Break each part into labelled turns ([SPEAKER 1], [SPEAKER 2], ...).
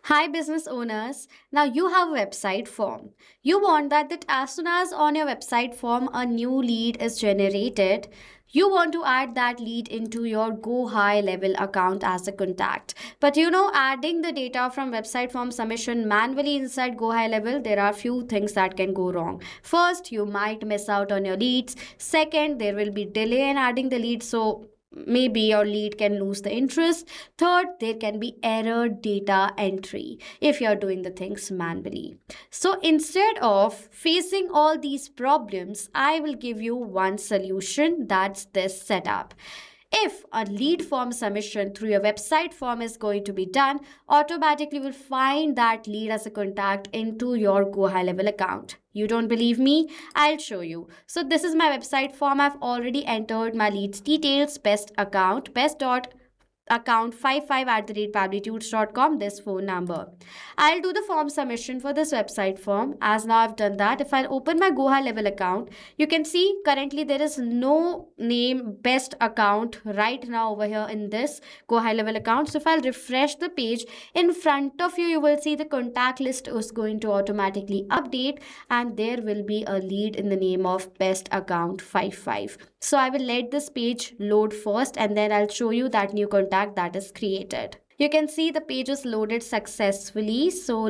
[SPEAKER 1] Hi, business owners. Now you have a website form. You want that as soon as on your website form a new lead is generated, you want to add that lead into your GoHighLevel account as a contact. But adding the data from website form submission manually inside GoHighLevel, there are few things that can go wrong. First, you might miss out on your leads. Second, there will be delay in adding the lead. So maybe your lead can lose the interest. Third, there can be error data entry if you're doing the things manually. So instead of facing all these problems, I will give you one solution. That's this setup. If a lead form submission through your website form is going to be done, automatically will find that lead as a contact into your GoHighLevel account. You don't believe me? I'll show you. So this is my website form. I've already entered my leads details, best account, best.account 55@pabblytudes.com, this phone number. I'll do the form submission for this website form. As now I've done that, if I'll open my GoHighLevel account, you can see currently there is no name best account right now over here in this GoHighLevel account. So if I'll refresh the page, in front of you, you will see the contact list is going to automatically update and there will be a lead in the name of best account 55. So I will let this page load first and then I'll show you that new contact that is created. You can see the page is loaded successfully. So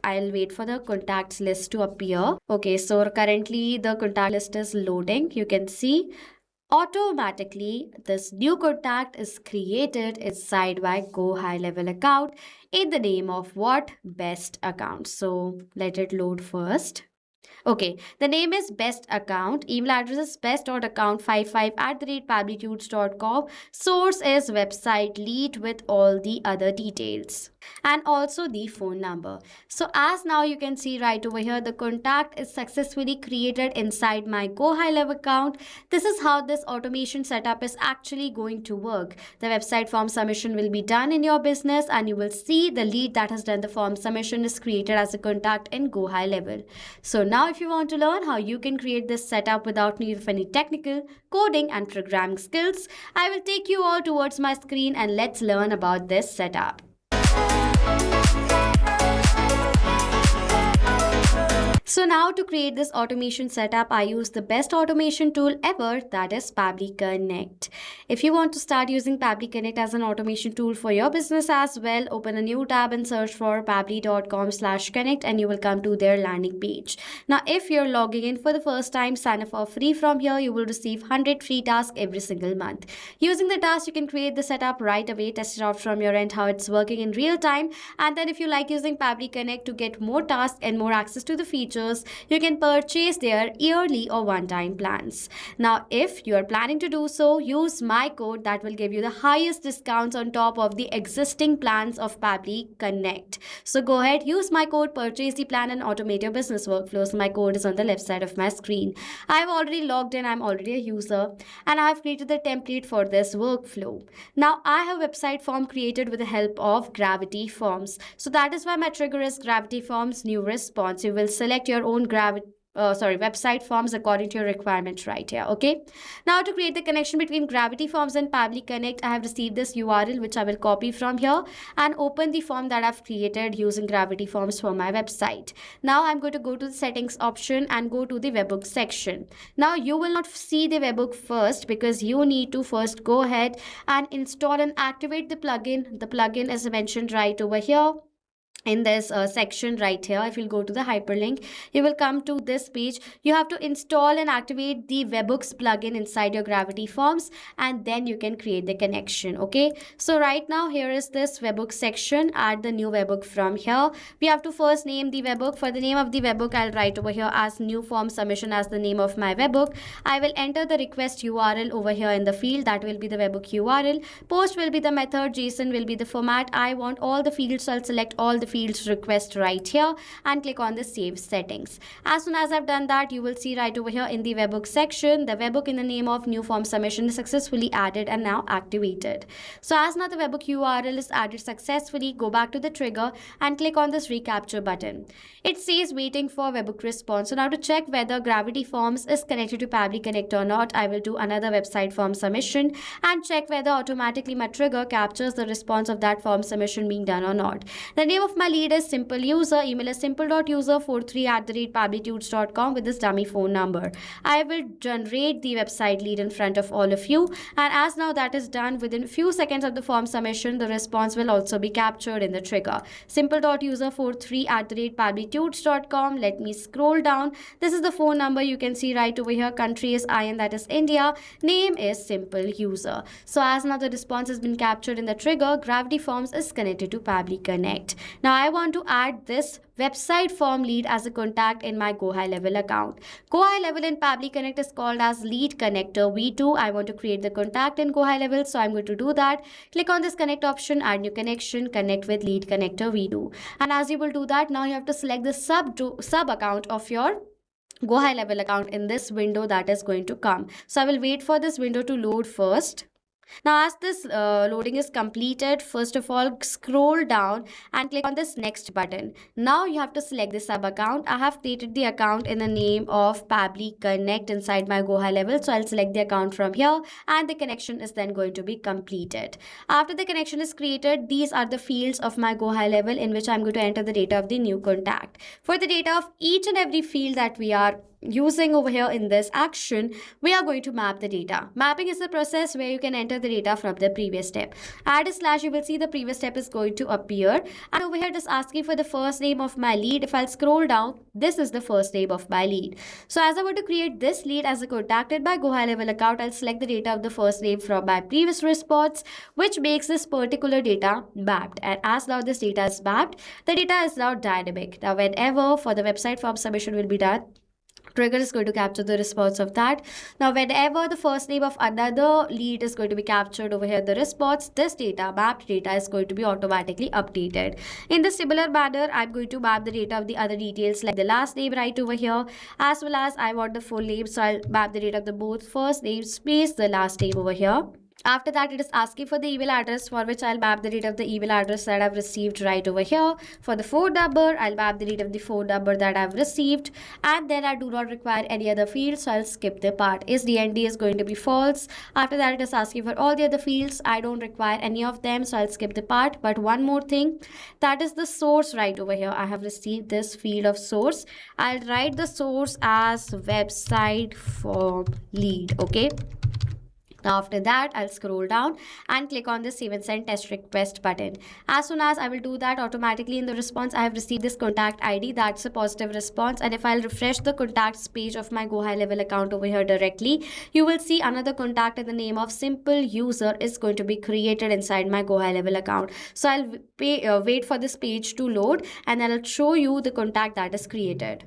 [SPEAKER 1] I'll wait for the contacts list to appear. Okay, so currently the contact list is loading. You can see automatically this new contact is created inside my GoHighLevel account in the name of what? Best account. So let it load first. Okay, the name is best account. Email address is best.account55@pabblytudes.com. Source is website lead with all the other details and also the phone number. So as now you can see right over here, the contact is successfully created inside my GoHighLevel account. This is how this automation setup is actually going to work. The website form submission will be done in your business and you will see the lead that has done the form submission is created as a contact in GoHighLevel. So now if you want to learn how you can create this setup without need of any technical, coding and programming skills, I will take you all towards my screen and let's learn about this setup. So now to create this automation setup, I use the best automation tool ever, that is Pabbly Connect. If you want to start using Pabbly Connect as an automation tool for your business as well, open a new tab and search for pabbly.com/connect and you will come to their landing page. Now, if you're logging in for the first time, sign up for free from here. You will receive 100 free tasks every single month. Using the task, you can create the setup right away, test it out from your end how it's working in real time. And then if you like using Pabbly Connect to get more tasks and more access to the features, you can purchase their yearly or one-time plans. Now, if you are planning to do so, use my code that will give you the highest discounts on top of the existing plans of Pabbly Connect. So go ahead, use my code, purchase the plan and automate your business workflows. My code is on the left side of my screen. I've already logged in, I'm already a user and I've created the template for this workflow. Now, I have a website form created with the help of Gravity Forms. So that is why my trigger is Gravity Forms new response. You will select your own website forms according to your requirements right here. Okay, now to create the connection between Gravity Forms and Pabbly Connect, I have received this URL which I will copy from here and open the form that I've created using Gravity Forms for my website. Now I'm going to go to the settings option and go to the webhook section. Now you will not see the webhook first because you need to first go ahead and install and activate the plugin. The plugin is mentioned right over here in this section right here. If you'll go to the hyperlink, you will come to this page. You have to install and activate the webhooks plugin inside your Gravity Forms and then you can create the connection. Okay, so right now here is this webhook section. Add the new webhook from here. We have to first name the webhook. For the name of the webhook, I'll write over here as new form submission as the name of my webhook. I will enter the request URL over here in the field. That will be the webhook URL. Post will be the method. JSON will be the format. I want all the fields, so I'll select all the fields request right here and click on the save settings. As soon as I've done that, you will see right over here in the webhook section, the webhook in the name of new form submission is successfully added and now activated. So as now the webhook URL is added successfully, go back to the trigger and click on this recapture button. It says waiting for webhook response. So now to check whether Gravity Forms is connected to Pabbly Connect or not, I will do another website form submission and check whether automatically my trigger captures the response of that form submission being done or not. The name of my my lead is simple user. Email is simple.user43@pabblytudes.com with this dummy phone number. I will generate the website lead in front of all of you. And as now that is done, within a few seconds of the form submission, the response will also be captured in the trigger. Simple.user43@pabblytudes.com. Let me scroll down. This is the phone number you can see right over here. Country is IN, that is India. Name is simple user. So as now the response has been captured in the trigger, Gravity Forms is connected to Pabbly Connect. Now I want to add this website form lead as a contact in my GoHighLevel account. GoHighLevel in Pabbly Connect is called as Lead Connector V2. I want to create the contact in GoHighLevel, so I'm going to do that. Click on this connect option, add new connection, connect with Lead Connector V2. And as you will do that, now you have to select the sub account of your GoHighLevel account in this window that is going to come. So I will wait for this window to load first. Now as this loading is completed, first of all scroll down and click on this next button. Now you have to select the sub account. I have created the account in the name of Pabbly Connect inside my GoHighLevel. So I'll select the account from here and the connection is then going to be completed. After the connection is created, these are the fields of my GoHighLevel in which I'm going to enter the data of the new contact. For the data of each and every field that we are using over here in this action, we are going to map the data. Mapping is the process where you can enter the data from the previous step. Add a slash, you will see the previous step is going to appear, and over here it is asking for the first name of my lead. If I'll scroll down, this is the first name of my lead. So as I want to create this lead as a contacted by GoHighLevel account, I'll select the data of the first name from my previous response, which makes this particular data mapped. And as now this data is mapped, the data is now dynamic. Now whenever for the website form submission will be done, trigger is going to capture the response of that. Now whenever the first name of another lead is going to be captured over here, the response, this data, mapped data, is going to be automatically updated. In the similar manner, I'm going to map the data of the other details like the last name right over here, as well as I want the full name, so I'll map the data of the both first name space the last name over here. After that, it is asking for the email address, for which I'll map the data of the email address that I've received right over here. For the phone number, I'll map the data of the phone number that I've received. And then I do not require any other fields, so I'll skip the part. Is DND is going to be false. After that, it is asking for all the other fields. I don't require any of them, so I'll skip the part. But one more thing, that is the source right over here. I have received this field of source. I'll write the source as website form lead, okay? After that, I'll scroll down and click on the save and send test request button. As soon as I will do that, automatically in the response, I have received this contact ID. That's a positive response. And if I'll refresh the contacts page of my GoHighLevel account over here directly, you will see another contact in the name of simple user is going to be created inside my GoHighLevel account. So I'll wait for this page to load and then I'll show you the contact that is created.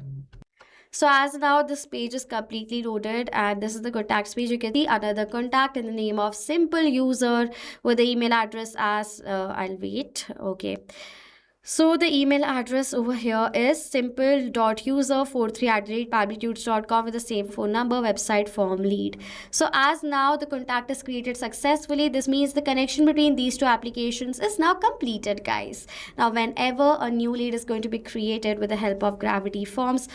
[SPEAKER 1] So as now this page is completely loaded and this is the contacts page, you can see another contact in the name of simple user with the email address as I'll wait. Okay. So the email address over here is simple.user43@pabblytudes.com with the same phone number, website form lead. So as now the contact is created successfully, this means the connection between these two applications is now completed, guys. Now whenever a new lead is going to be created with the help of Gravity Forms,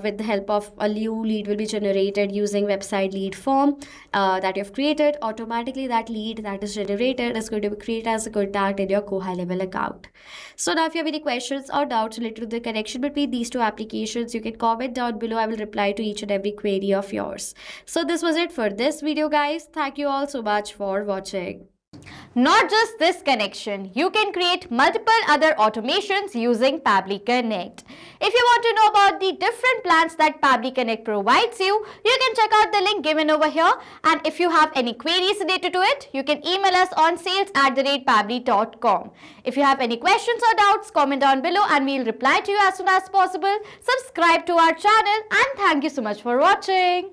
[SPEAKER 1] with the help of a new lead will be generated using website lead form that you have created, automatically that lead that is generated is going to be created as a contact in your GoHighLevel account. So now if you have any questions or doubts related to the connection between these two applications, you can comment down below. I will reply to each and every query of yours. So this was it for this video, guys. Thank you all so much for watching.
[SPEAKER 2] Not just this connection, you can create multiple other automations using Pabbly Connect. If you want to know about the different plans that Pabbly Connect provides you, you can check out the link given over here. And if you have any queries related to it, you can email us on sales@pabbly.com. If you have any questions or doubts, comment down below and we'll reply to you as soon as possible. Subscribe to our channel and thank you so much for watching.